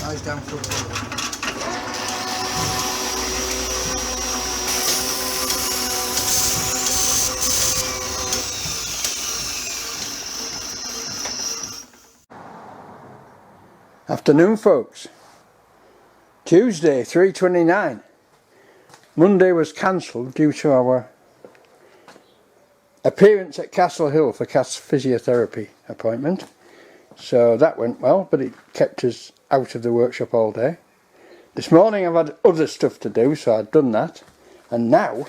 Lies down for a bit. Afternoon, folks. Tuesday, 3:29. Monday was cancelled due to our appearance at Castle Hill for Cass physiotherapy appointment. So that went well, but it kept us out of the workshop all day. This morning I've had other stuff to do, so I've done that. And now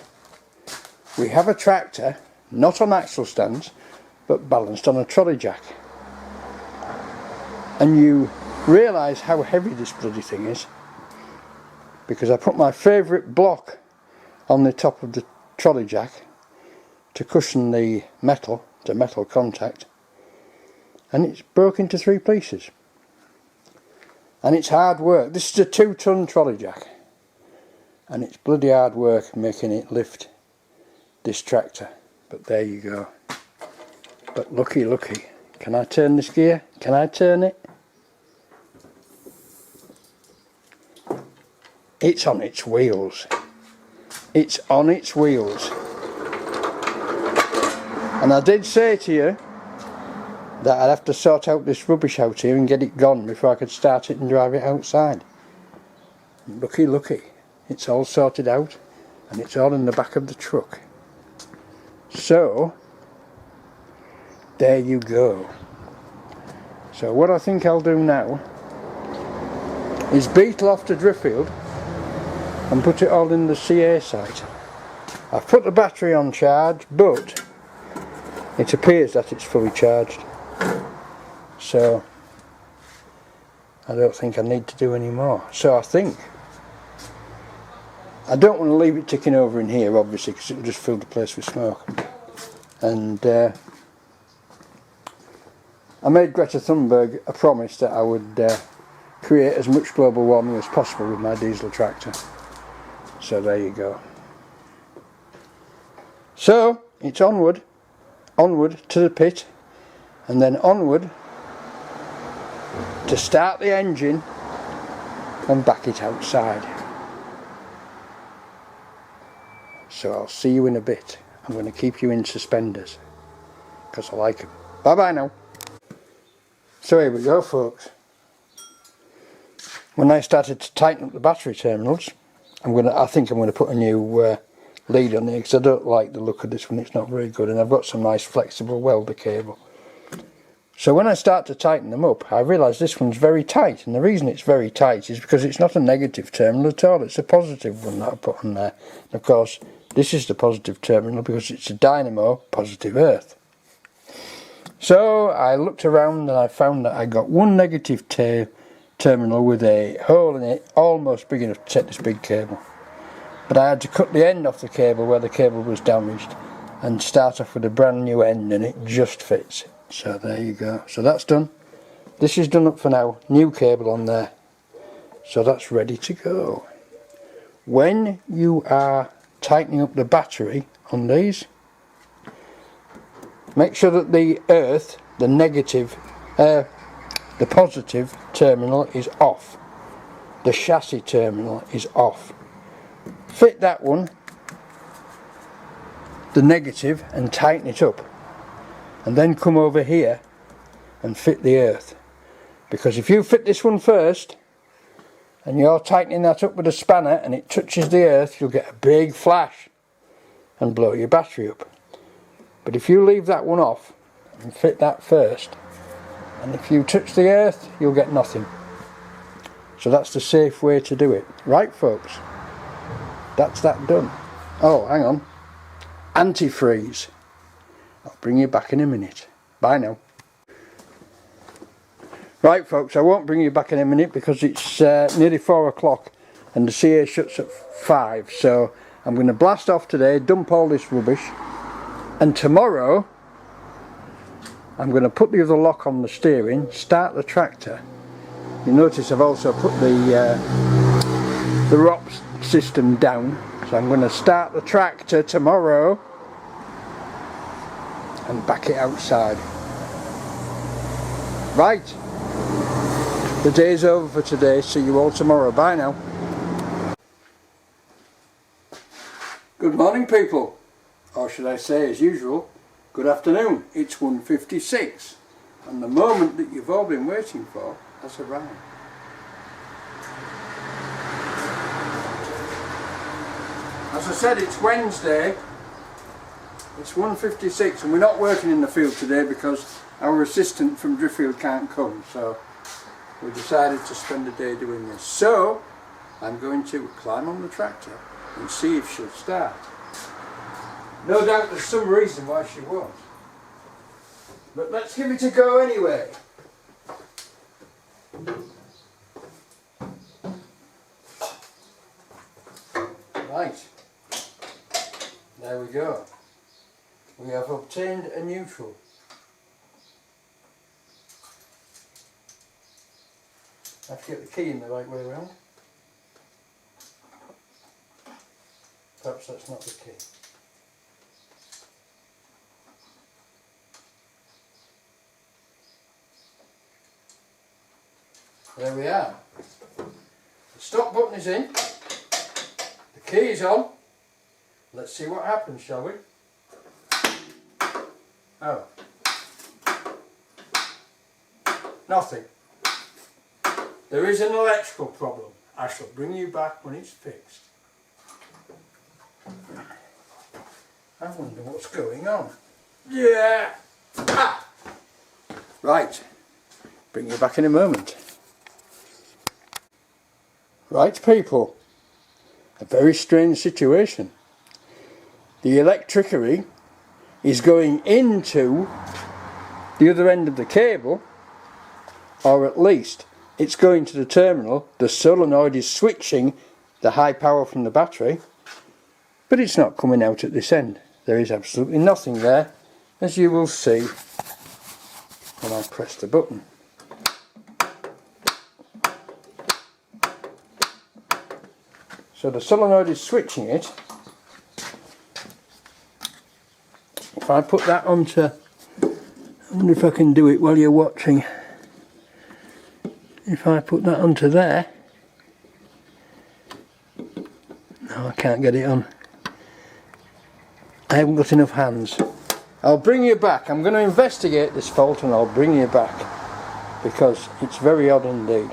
we have a tractor, not on axle stands, but balanced on a trolley jack. And you realise how heavy this bloody thing is, because I put my favourite block on the top of the trolley jack to cushion the metal contact, and it's broke into 3 pieces. And it's hard work. This is a 2-ton trolley jack, and it's bloody hard work making it lift this tractor. But there you go. But lucky, can I turn this gear? Can I turn it? It's on its wheels. It's on its wheels. And I did say to you that I'd have to sort out this rubbish out here and get it gone before I could start it and drive it outside. Lucky, it's all sorted out and it's all in the back of the truck. So, there you go. So what I think I'll do now is beetle off to Driffield and put it all in the CA site. I've put the battery on charge, but it appears that it's fully charged, so I don't think I need to do any more. So I think I don't want to leave it ticking over in here, obviously, because it'll just fill the place with smoke. And I made Greta Thunberg a promise that I would create as much global warming as possible with my diesel tractor. So there you go. So it's onward to the pit, and then onward to start the engine and back it outside. So I'll see you in a bit. I'm going to keep you in suspenders because I like them. Bye bye now. So here we go, folks. When I started to tighten up the battery terminals, I think I'm going to put a new lead on there, because I don't like the look of this one. It's not very good, and I've got some nice flexible welder cable. So when I start to tighten them up, I realise this one's very tight, and the reason it's very tight is because it's not a negative terminal at all. It's a positive one that I put on there. And of course, this is the positive terminal because it's a dynamo, positive earth. So I looked around and I found that I got one negative terminal with a hole in it almost big enough to take this big cable. But I had to cut the end off the cable where the cable was damaged and start off with a brand new end, and it just fits. So there you go. So that's done. This is done up for now. New cable on there. So that's ready to go. When you are tightening up the battery on these, make sure that the earth, the positive terminal is off. The chassis terminal is off. Fit that one, the negative, and tighten it up. And then come over here and fit the earth. Because if you fit this one first, and you're tightening that up with a spanner and it touches the earth, you'll get a big flash and blow your battery up. But if you leave that one off and fit that first, and if you touch the earth, you'll get nothing. So that's the safe way to do it. Right, folks? That's that done. Oh, hang on. Antifreeze. I'll bring you back in a minute. Bye now. Right, folks, I won't bring you back in a minute because it's nearly 4 o'clock and the CA shuts at 5. So I'm going to blast off today, dump all this rubbish, and tomorrow I'm going to put the other lock on the steering, start the tractor. You notice I've also put the ROPS system down, so I'm going to start the tractor tomorrow and back it outside. Right, The day's over for today. See you all tomorrow. Bye now. Good morning, people. Or should I say, as usual, good afternoon. It's 1:56 and the moment that you've all been waiting for has arrived. As I said, it's Wednesday. It's 1:56 and we're not working in the field today because our assistant from Driffield can't come, so we decided to spend the day doing this. So I'm going to climb on the tractor and see if she'll start. No doubt there's some reason why she won't, but let's give it a go anyway. Right, there we go. We have obtained a neutral. I have to get the key in the right way around. Perhaps that's not the key. There we are. The stop button is in. The key is on. Let's see what happens, shall we? Oh. Nothing. There is an electrical problem. I shall bring you back when it's fixed. I wonder what's going on. Yeah! Ah! Right. Bring you back in a moment. Right, people. A very strange situation. The electricity is going into the other end of the cable, or at least it's going to the terminal. The solenoid is switching the high power from the battery, but it's not coming out at this end. There is absolutely nothing there, as you will see when I press the button. So the solenoid is switching it. If I put that onto, I wonder if I can do it while you're watching. If I put that onto there, no, I can't get it on. I haven't got enough hands. I'll bring you back. I'm going to investigate this fault and I'll bring you back, because it's very odd indeed.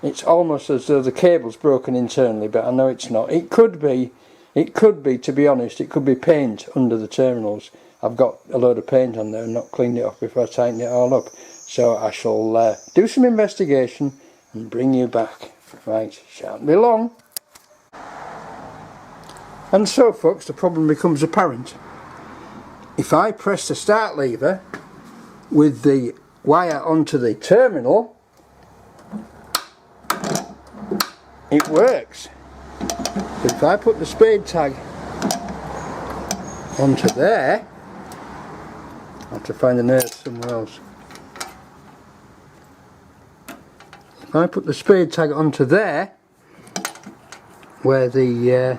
It's almost as though the cable's broken internally, but I know it's not. It could be, to be honest, it could be paint under the terminals. I've got a load of paint on there and not cleaned it off before I tighten it all up. So I shall do some investigation and bring you back. Right, shan't be long. And so, folks, the problem becomes apparent. If I press the start lever with the wire onto the terminal, it works. But if I put the spade tag onto there, I'll have to find an earth somewhere else. If I put the spade tag onto there, where the, I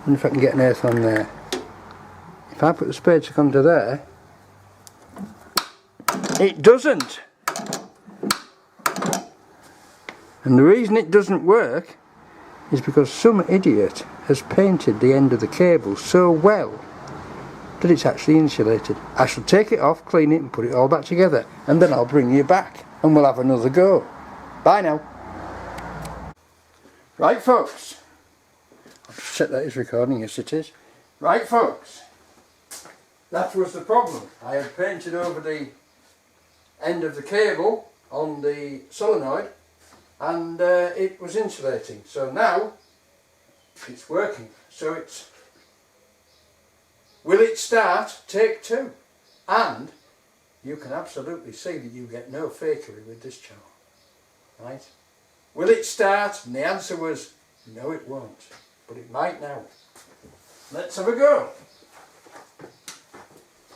wonder if I can get an earth on there. If I put the spade tag onto there, it doesn't. And the reason it doesn't work is because some idiot has painted the end of the cable so well that it's actually insulated. I shall take it off, clean it and put it all back together, and then I'll bring you back and we'll have another go. Bye now. Right, folks. I'll just check that is recording. Yes, it is. Right, folks. That was the problem. I had painted over the end of the cable on the solenoid and it was insulating. So now it's working. So it's, will it start? Take two. And you can absolutely see that you get no fakery with this channel. Right? Will it start? And the answer was no, it won't, but it might now. Let's have a go.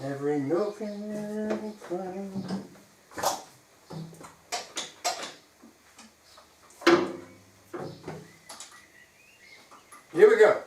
Every nook and every cranny. Here we go.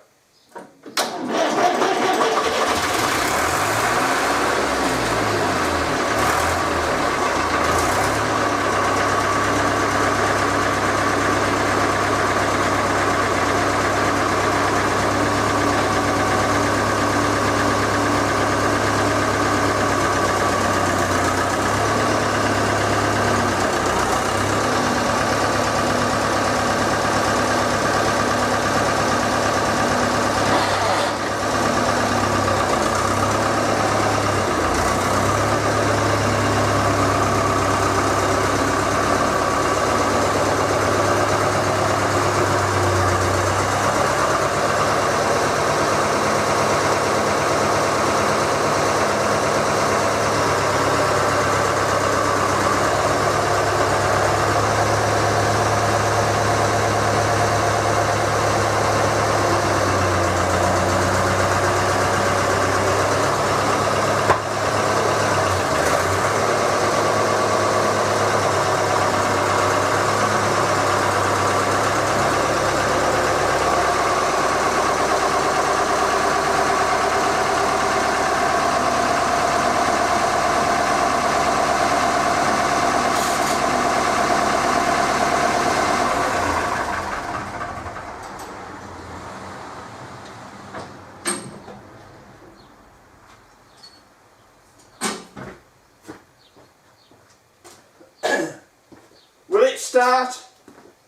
start?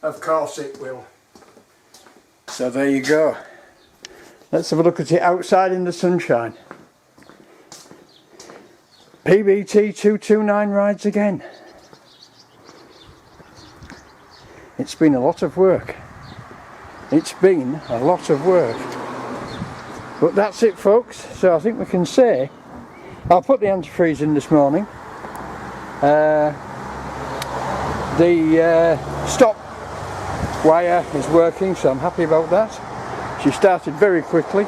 Of course it will. So there you go. Let's have a look at it outside in the sunshine. PBT 229 rides again. It's been a lot of work. It's been a lot of work. But that's it, folks. So I think we can say I'll put the antifreeze in this morning. The stop wire is working, so I'm happy about that. She started very quickly,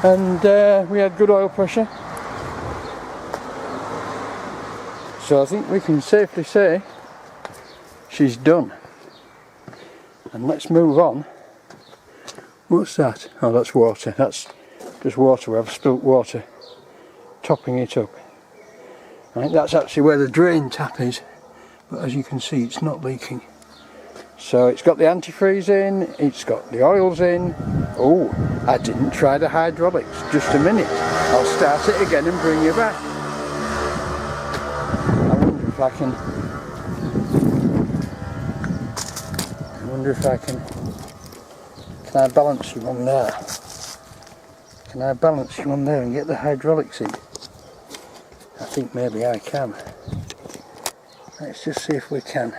and we had good oil pressure. So I think we can safely say she's done. And let's move on. What's that? Oh, that's water. That's just water. I've spilt water, topping it up. Right, that's actually where the drain tap is, but as you can see, it's not leaking. So it's got the antifreeze in, it's got the oils in. Oh, I didn't try the hydraulics. Just a minute. I'll start it again and bring you back. I wonder if I can. Can I balance you on there? Can I balance you on there and get the hydraulics in? I think maybe I can. Let's just see if we can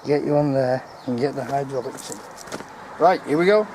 get you on there and get the hydraulics in. Right, here we go.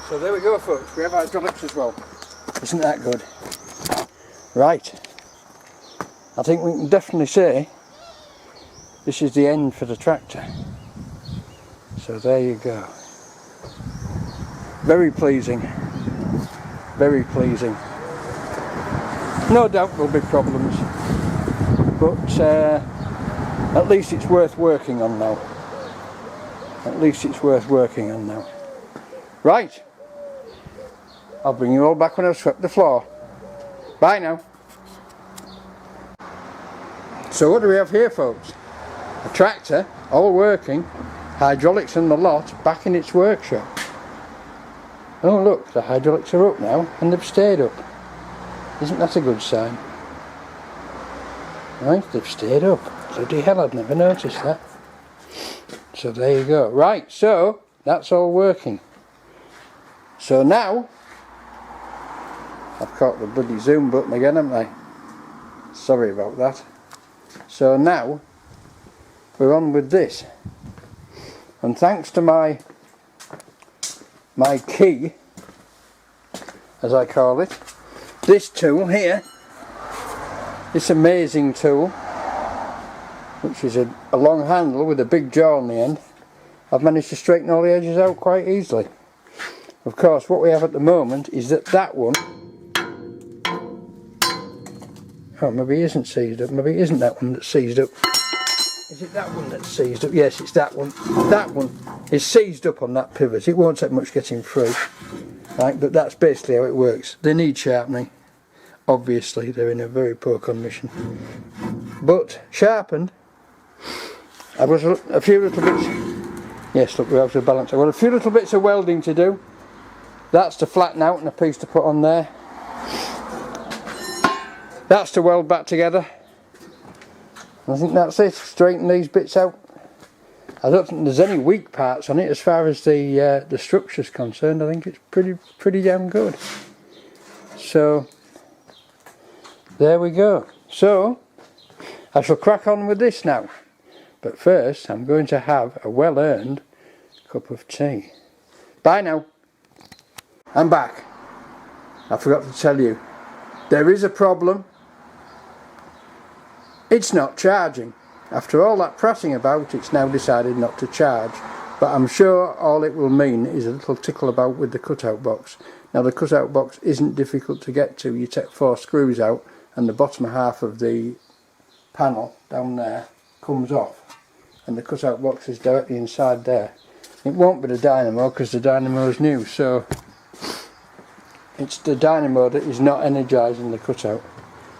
So there we go, folks, we have hydraulics as well. Isn't that good? Right, I think we can definitely say this is the end for the tractor. So there you go. Very pleasing, very pleasing. No doubt there'll be problems, but at least it's worth working on now. At least it's worth working on now. Right, I'll bring you all back when I've swept the floor. Bye now. So what do we have here, folks? A tractor, all working, hydraulics and the lot, back in its workshop. Oh look, the hydraulics are up now, and they've stayed up. Isn't that a good sign? Right, they've stayed up. Bloody hell, I'd never noticed that. So there you go. Right, so that's all working. So now, I've caught the bloody zoom button again, haven't I? Sorry about that. So now, we're on with this. And thanks to my key, as I call it, this tool here, this amazing tool, which is a long handle with a big jaw on the end, I've managed to straighten all the edges out quite easily. Of course, what we have at the moment is that one, oh, maybe it isn't seized up, maybe it isn't that one that's seized up. Is it that one that's seized up? Yes, it's that one. That one is seized up on that pivot. It won't take much getting through, right? But that's basically how it works. They need sharpening. Obviously they're in a very poor condition, but sharpened. I've got a few little bits. Yes, look, we have to balance. I've got a few little bits of welding to do. That's to flatten out and a piece to put on there. That's to weld back together. I think that's it. Straighten these bits out. I don't think there's any weak parts on it as far as the structure's concerned. I think it's pretty damn good. So there we go. So I shall crack on with this now. But first I'm going to have a well-earned cup of tea. Bye now. I'm back. I forgot to tell you, there is a problem. It's not charging. After all that prattling about, it's now decided not to charge. But I'm sure all it will mean is a little tickle about with the cutout box. Now the cutout box isn't difficult to get to. You take 4 screws out and the bottom half of the panel down there comes off. And the cutout box is directly inside there. It won't be the dynamo because the dynamo is new, so it's the dynamo that is not energising the cutout.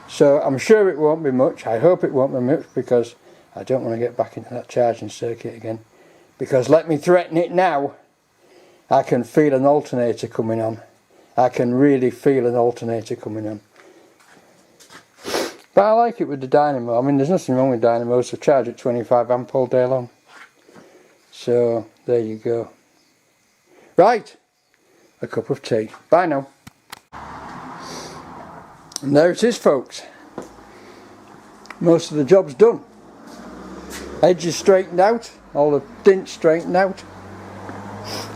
So I'm sure it won't be much. I hope it won't be much because I don't want to get back into that charging circuit again. Because let me threaten it now, I can feel an alternator coming on. I can really feel an alternator coming on. But I like it with the dynamo. I mean, there's nothing wrong with dynamos, so charge at 25 amp all day long. So there you go. Right, a cup of tea. Bye now. And there it is, folks. Most of the job's done. Edges straightened out, all the dints straightened out,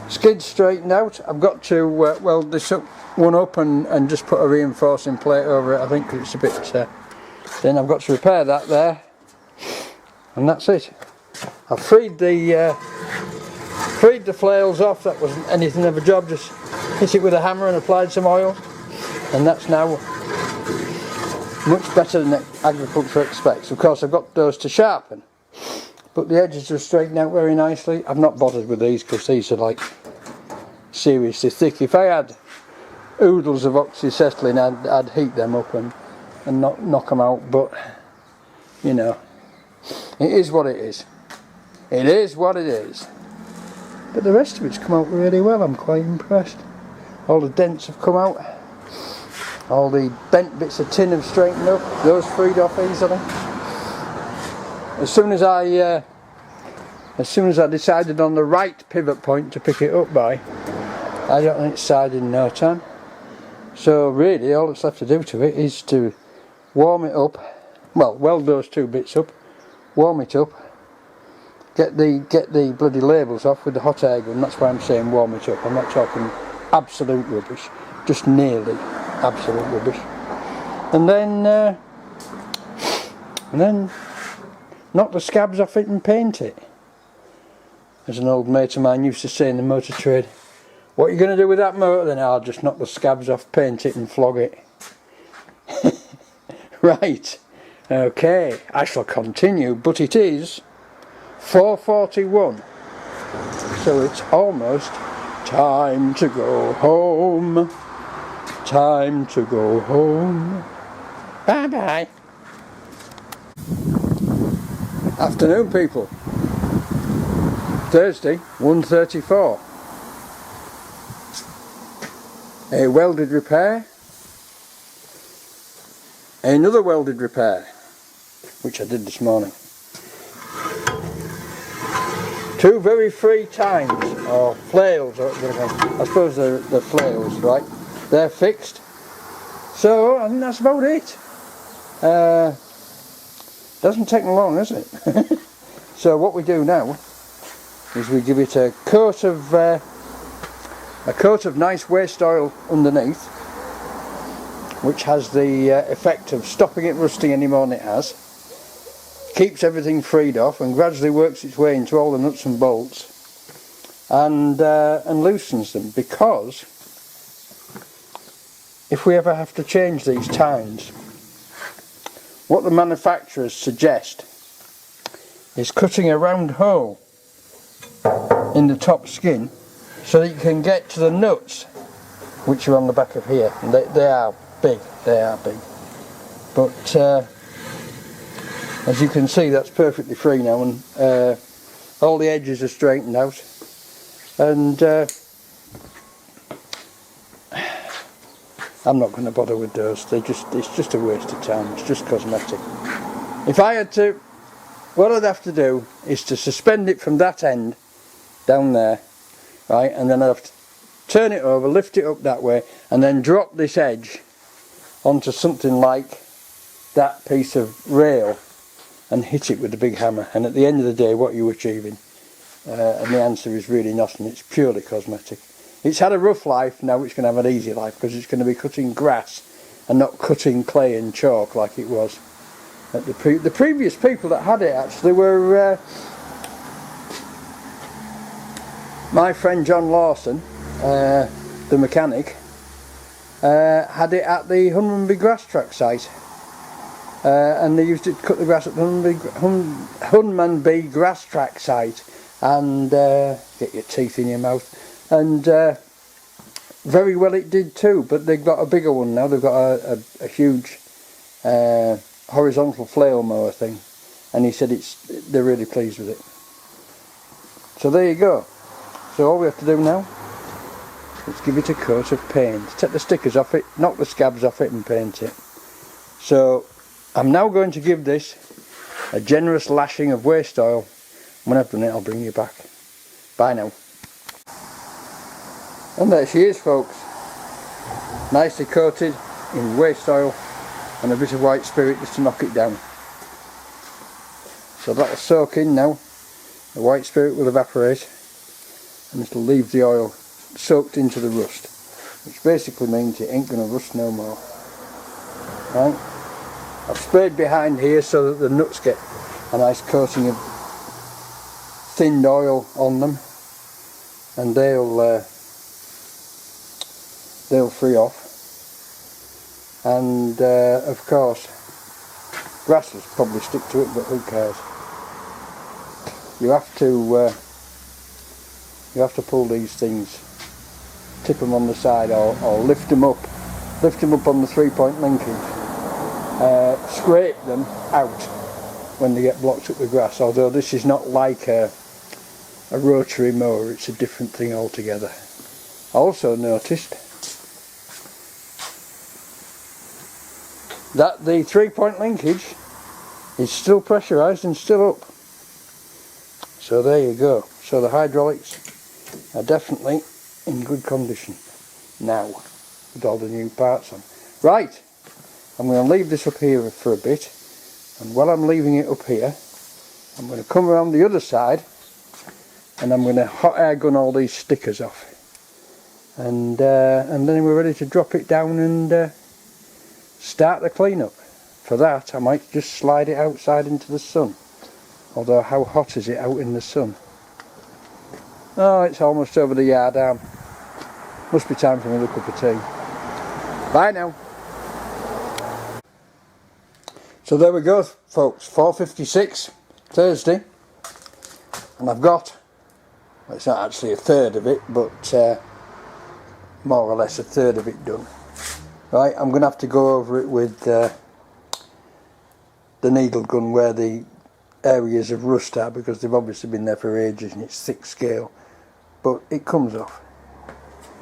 skids straightened out. I've got to weld this one up and just put a reinforcing plate over it. I think it's a bit then I've got to repair that there, and that's it. I've freed the flails off. That wasn't anything of a job, just hit it with a hammer and applied some oil, and that's now much better than agriculture expects. Of course I've got those to sharpen, but the edges are straightened out very nicely. I've not bothered with these because these are like seriously thick. If I had oodles of oxyacetylene I'd heat them up and not knock them out, but you know, it is what it is. It is what it is. But the rest of it's come out really well. I'm quite impressed. All the dents have come out. All the bent bits of tin have straightened up. Those freed off easily. As soon as I decided on the right pivot point to pick it up by, I got on its side in no time. So really all that's left to do to it is to warm it up, well, weld those 2 bits up, warm it up, get the bloody labels off with the hot air gun. That's why I'm saying warm it up. I'm not talking absolute rubbish, just nearly absolute rubbish. And then knock the scabs off it and paint it. As an old mate of mine used to say in the motor trade, what are you going to do with that motor? Then I'll just knock the scabs off, paint it and flog it. Right, okay, I shall continue, but it is 4:41, so it's almost time to go home. Time to go home. Bye bye. Afternoon, people. Thursday, 1:34. A welded repair. Another welded repair, which I did this morning. 2 very free tines, or flails, or I suppose they're flails, right? They're fixed. So I think that's about it. Doesn't take long, does it? So what we do now is we give it a coat of nice waste oil underneath, which has the effect of stopping it rusting any more than it has, keeps everything freed off and gradually works its way into all the nuts and bolts and loosens them, because if we ever have to change these tines, what the manufacturers suggest is cutting a round hole in the top skin so that you can get to the nuts which are on the back of here, and they are big, they are big. But as you can see, that's perfectly free now, and all the edges are straightened out, and I'm not going to bother with those. It's just a waste of time. It's just cosmetic. If I had to, what I'd have to do is to suspend it from that end down there, right, and then I'd have to turn it over, lift it up that way, and then drop this edge onto something like that piece of rail and hit it with the big hammer. And at the end of the day, what you're achieving, and the answer is really nothing. It's purely cosmetic. It's had a rough life, now it's going to have an easy life, because it's going to be cutting grass and not cutting clay and chalk like it was. The previous people that had it actually were my friend John Lawson, the mechanic, had it at the Hunmanby grass track site, and they used it to cut the grass at the Hunmanby grass track site, and get your teeth in your mouth, and very well it did too. But they've got a bigger one now. They've got a huge horizontal flail mower thing, and he said they're really pleased with it. So there you go. So all we have to do now is give it a coat of paint, take the stickers off it, knock the scabs off it, and paint it. So I'm now going to give this a generous lashing of waste oil. When I've done it, I'll bring you back. Bye now. And there she is, folks, nicely coated in waste oil and a bit of white spirit just to knock it down. So that'll soak in now. The white spirit will evaporate, and it'll leave the oil soaked into the rust, which basically means it ain't going to rust no more. Right? I've sprayed behind here so that the nuts get a nice coating of thinned oil on them, and they'll free off. And of course, grass will probably stick to it, but who cares? You have to pull these things, tip them on the side, or lift them up on the 3-point linkage, scrape them out when they get blocked up with grass. Although this is not like a rotary mower, it's a different thing altogether. I also noticed that the 3-point linkage is still pressurised and still up. So there you go. So the hydraulics are definitely in good condition now with all the new parts on. Right, I'm going to leave this up here for a bit, and while I'm leaving it up here, I'm going to come around the other side and I'm going to hot air gun all these stickers off, and then we're ready to drop it down and start the cleanup. For that I might just slide it outside into the sun, although how hot is it out in the sun? Oh, it's almost over the yard arm. Must be time for another cup of tea. Bye now. So there we go, folks, 4:56 Thursday, and I've got, well, it's not actually a third of it, but more or less a third of it done. Right, I'm going to have to go over it with the needle gun where the areas of rust are, because they've obviously been there for ages and it's thick scale, but it comes off.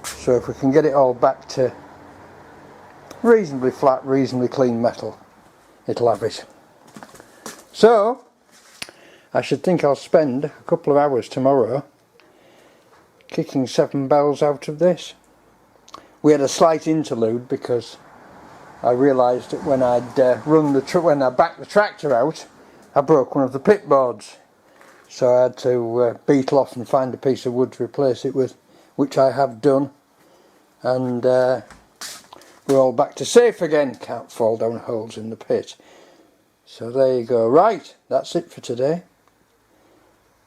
So if we can get it all back to reasonably flat, reasonably clean metal, it'll have it. So I should think I'll spend a couple of hours tomorrow kicking 7 bells out of this. We had a slight interlude because I realised that when I'd when I backed the tractor out, I broke one of the pit boards. So I had to beetle off and find a piece of wood to replace it with, which I have done, and we're all back to safe again. Can't fall down holes in the pit. So there you go. Right, that's it for today.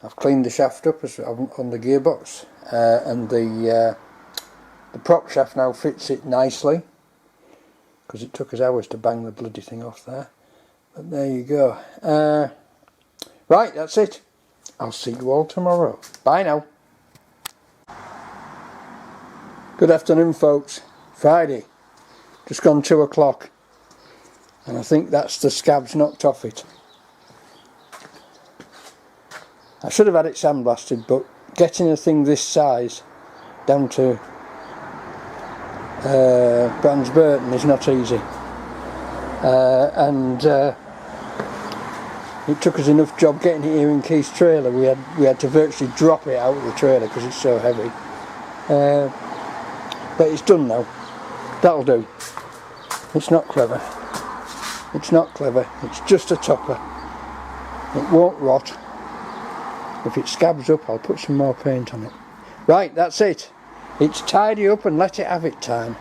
I've cleaned the shaft up on the gearbox, and the prop shaft now fits it nicely, because it took us hours to bang the bloody thing off there. But there you go. Right, that's it. I'll see you all tomorrow. Bye now. Good afternoon, folks. Friday, just gone 2 o'clock, and I think that's the scabs knocked off it. I should have had it sandblasted, but getting a thing this size down to Bransburton is not easy, and it took us enough job getting it here in Keith's trailer. We had to virtually drop it out of the trailer because it's so heavy, but it's done now. That'll do. It's not clever. It's not clever. It's just a topper. It won't rot. If it scabs up, I'll put some more paint on it. Right, that's it. It's tidy up and let it have it time.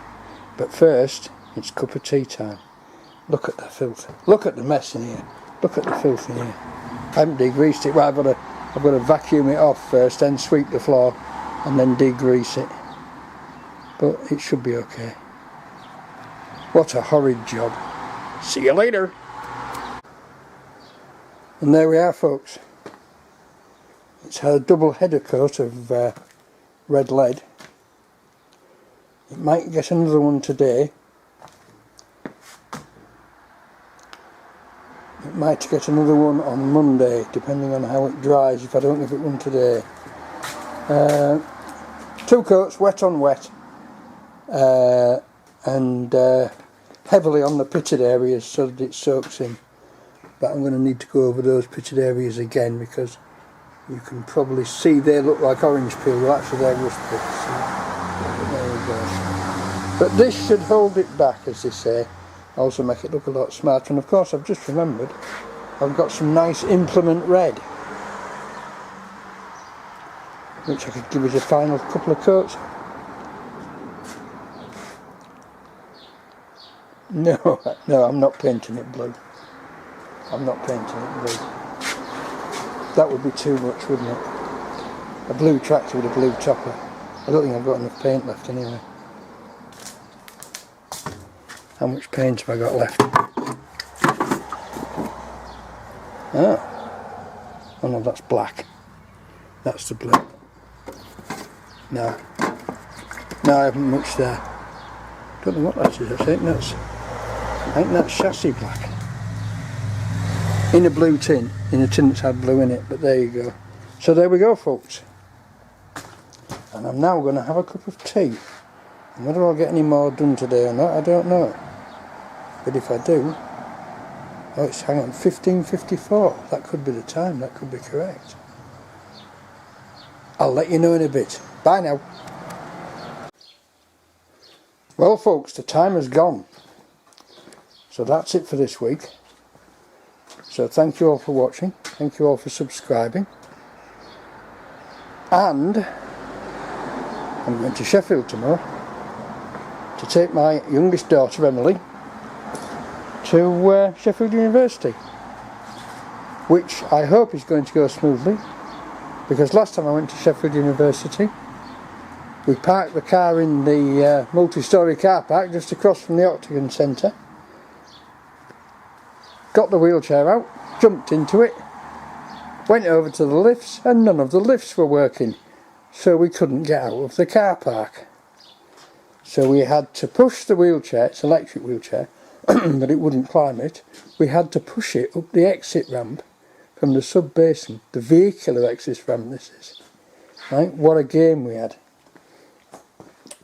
But first, it's cup of tea time. Look at the filth. Look at the mess in here. Look at the filth in here. I haven't degreased it. Well, I've got to vacuum it off first, then sweep the floor, and then degrease it. But it should be okay. What a horrid job. See you later. And there we are, folks. It's had a double header coat of red lead. It might get another one today. It might get another one on Monday, depending on how it dries, if I don't give it one today. 2 coats, wet on wet, and heavily on the pitted areas so that it soaks in. But I'm going to need to go over those pitted areas again, because you can probably see they look like orange peel, well actually they're rust pits. So there we go. But this should hold it back, as they say, also make it look a lot smarter. And of course I've just remembered, I've got some nice implement red, which I could give it a final couple of coats. No, I'm not painting it blue. I'm not painting it blue. That would be too much, wouldn't it? A blue tractor with a blue topper. I don't think I've got enough paint left anyway. How much paint have I got left? Oh no, that's black. That's the blue. No, I haven't much there. Don't know what that is. I think that's chassis black. In a blue tin, in a tin that's had blue in it, but there you go. So there we go, folks. And I'm now going to have a cup of tea. And whether I'll get any more done today or not, I don't know. But if I do, oh, it's, hang on, 15:54. That could be the time, that could be correct. I'll let you know in a bit. Bye now. Well, folks, the time has gone. So that's it for this week. So thank you all for watching, thank you all for subscribing, and I'm going to Sheffield tomorrow to take my youngest daughter Emily to Sheffield University, which I hope is going to go smoothly, because last time I went to Sheffield University we parked the car in the multi-storey car park just across from the Octagon Centre. Got the wheelchair out, jumped into it, went over to the lifts, and none of the lifts were working, so we couldn't get out of the car park. So we had to push the wheelchair, it's an electric wheelchair, but it wouldn't climb it. We had to push it up the exit ramp from the sub-basin, the vehicular exit ramp this is. Right, what a game we had.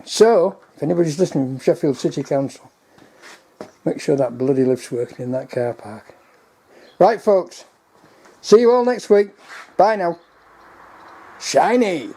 So, if anybody's listening from Sheffield City Council, make sure that bloody lift's working in that car park. Right, folks, see you all next week. Bye now. Shiny!